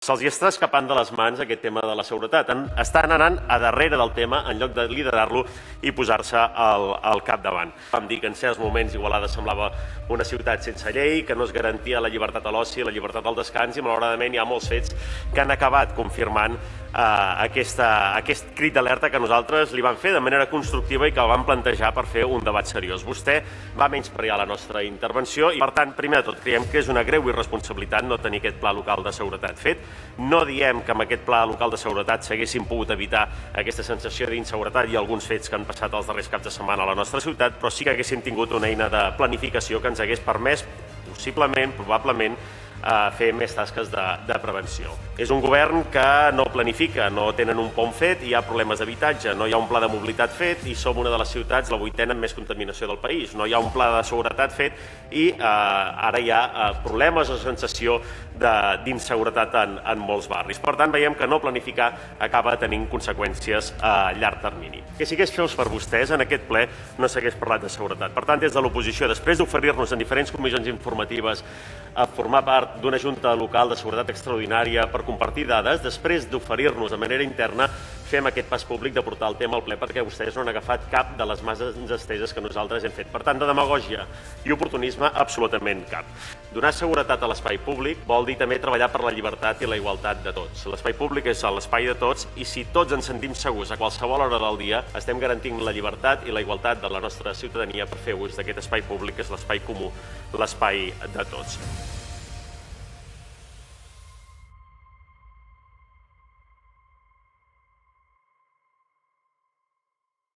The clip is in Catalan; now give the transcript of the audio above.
Se'ls està escapant de les mans aquest tema de la seguretat. Estan anant a darrere del tema en lloc de liderar-lo i posar-se al capdavant. Vam dir que en certs moments Igualada semblava una ciutat sense llei, que no es garantia la llibertat a l'oci, la llibertat al descans, i malauradament hi ha molts fets que han acabat confirmant aquest crit d'alerta que nosaltres li vam fer de manera constructiva i que el vam plantejar per fer un debat seriós. Vostè va menysprear la nostra intervenció i, per tant, primer de tot, creiem que és una greu irresponsabilitat no tenir aquest pla local de seguretat fet. No diem que amb aquest pla local de seguretat s'haguessin pogut evitar aquesta sensació d'inseguretat i alguns fets que han passat els darrers caps de setmana a la nostra ciutat, però sí que haguéssim tingut una eina de planificació que ens hagués permès, possiblement, probablement, fer més tasques de prevenció. És un govern que no planifica, no tenen un pont fet, hi ha problemes d'habitatge, no hi ha un pla de mobilitat fet i som una de les ciutats, la 8ª amb més contaminació del país. No hi ha un pla de seguretat fet i ara hi ha problemes o sensació d'inseguretat en molts barris. Per tant, veiem que no planificar acaba tenint conseqüències a llarg termini. Que si hagués fos per vostès, en aquest ple no s'hagués parlat de seguretat. Per tant, des de l'oposició, després d'oferir-nos en diferents comissions informatives a formar part d'una junta local de seguretat extraordinària per compartir dades, després d'oferir-nos de manera interna, fem aquest pas públic de portar el tema al ple perquè vostès no han agafat cap de les masses esteses que nosaltres hem fet. Per tant, de demagògia i oportunisme, absolutament cap. Donar seguretat a l'espai públic vol dir també treballar per la llibertat i la igualtat de tots. L'espai públic és l'espai de tots i si tots ens sentim segurs a qualsevol hora del dia, estem garantint la llibertat i la igualtat de la nostra ciutadania per fer ús d'aquest espai públic, que és l'espai comú, l'espai de tots.